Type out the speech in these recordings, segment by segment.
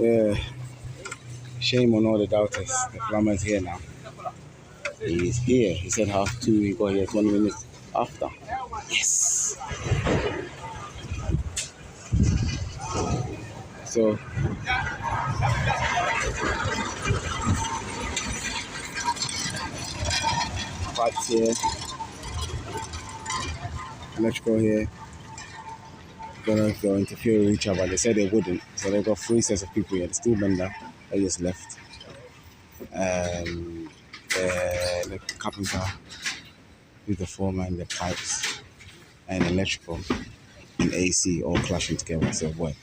Yeah, shame on all the doubters. The plumber's here now. He's here. He said half two. He got here 20 minutes after. Yes. So pipes here, electrical here. Don't know if they'll interfere with each other. They said they wouldn't. So they've got three sets of people here. The steel bender, they just left. The carpenter with the foreman, the pipes, and electrical and AC all clashing together. So what?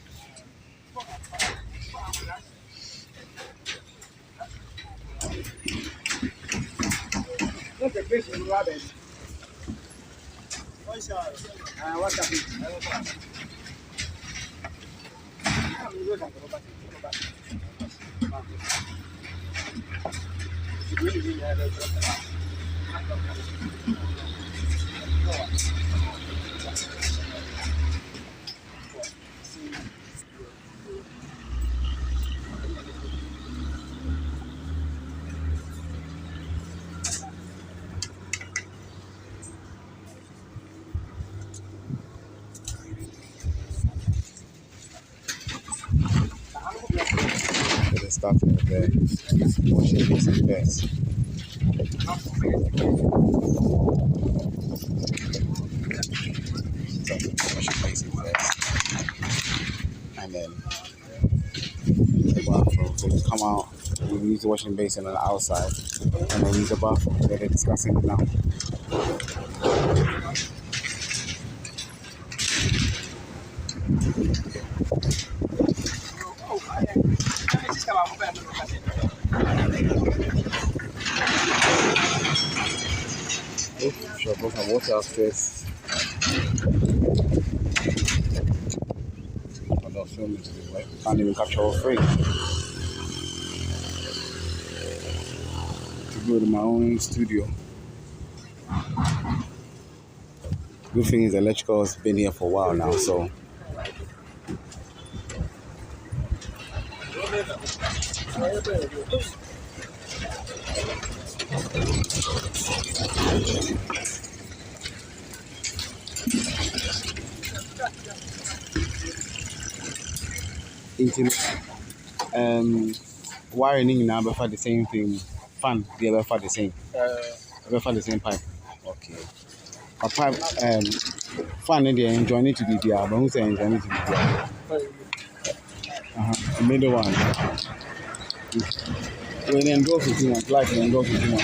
The stuff over there, washing this and best. So washing basic first, and then the bathroom. So just come out, we use the washing basin on the outside, and then use the bathroom. They're discussing it now. Should I put some water upstairs? I'm not filming today, right? Can't even capture all three. To go to my own studio. Good thing is electrical has been here for a while now, so intimate. Wiring now before the same thing. Fan, they before the same. Before the same pipe. Okay. A pipe fan they enjoy it to be there, but who say enjoy it to be there? The middle one. When they endorse it, you know, like they endorse it, you know.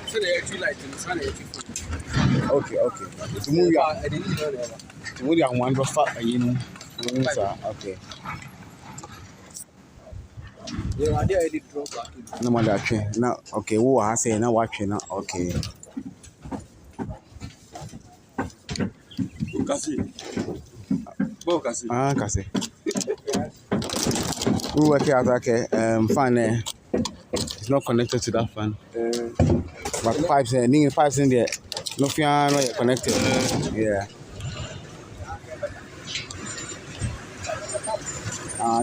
So they actually like it. Okay. To move your one drop, you know. Okay. Yeah, I did drop back. No more that train. Now, okay, who I say now watching now? Okay. Kasi. We work out okay. Fan there. It's not connected to that fan. But pipes there, pipes in there. No fan, no connected. Yeah.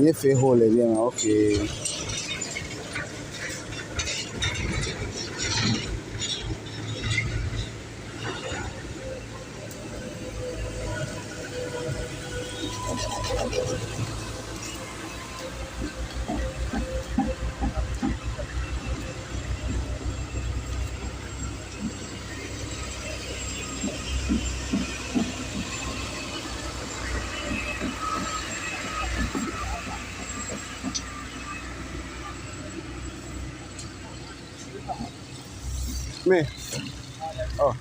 You feel hole again, okay. Me. Oh.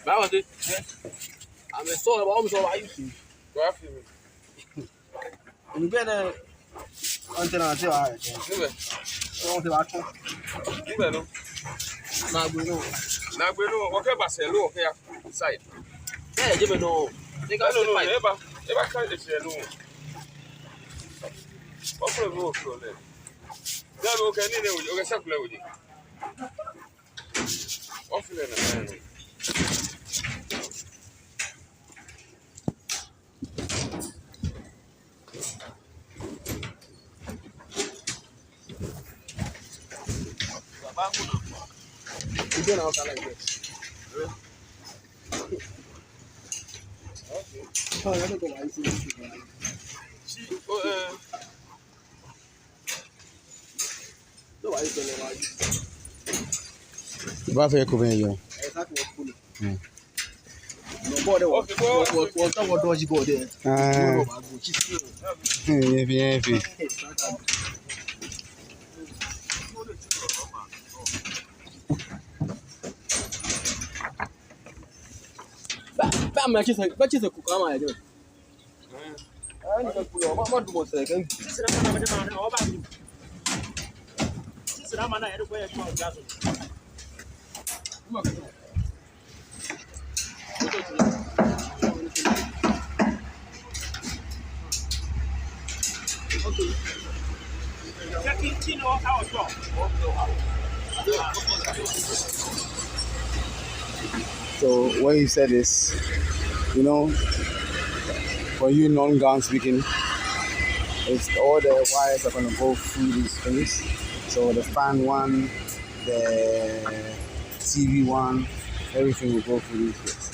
That was it. I'm a soul about almost all I used to. Go after me. You better until I tell her. Níbẹ̀. Don't tell her. Níbẹ̀ no. Nah, we know. Na gbe no wo ke basel wo ke side. Yeah, you know. They got No, fight. eba ka de se no. O fro no fro le. Ya lo ke ni ne o ke sakule o di. O fro na na. You don't know like this. Oh, I don't know why you see this. She No, I don't know why. Bá fẹ́ kó bẹ́ẹ̀ yọ. Exactly what pulling. Mm. No, boy, they what dodgy go there. Efi. Ba ma chi se ku ka ma ya jo. Ah, ni ka ku yo, ma du mo se kan. So what he said is, you know, for you non-Gan speaking, it's all the wires are gonna go through these things. So the fan one, the TV one, everything will go through these bits.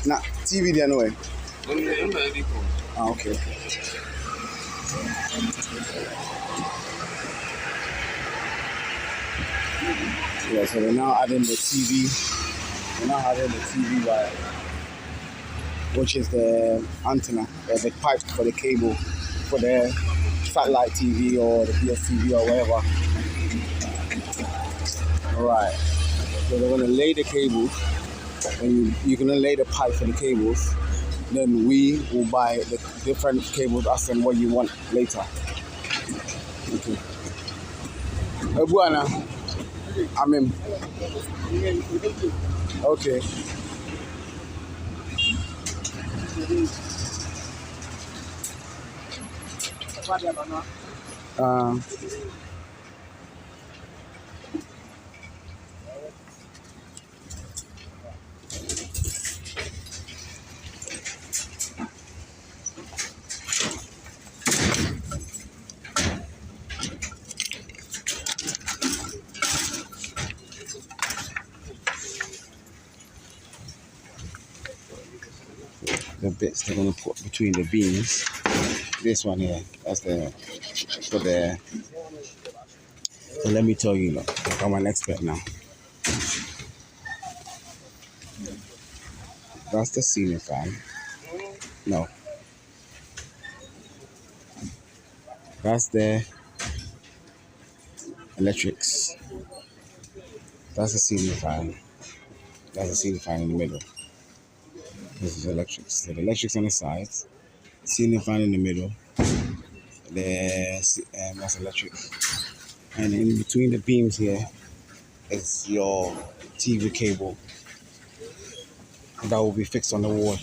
Nah, TV there no way. Ah, okay. Yeah, so they're now adding the TV. They're now adding the TV wire, which is the antenna, the pipe for the cable for the satellite TV or the PSTV or whatever. Alright. So they're gonna lay the cables, and you're gonna lay the pipe for the cables. Then we will buy the different cables as and what you want later. Okay. Buana. I'm in. Okay. The bits they're gonna put between the beams. This one here, that's the for the. So let me tell you, look, I'm an expert now. That's the ceiling fan. No. That's the electrics. That's the ceiling fan. That's the ceiling fan in the middle. This is electrics. So the electrics on the sides, ceiling fan in the middle. That's electric. And in between the beams here is your TV cable that will be fixed on the wall.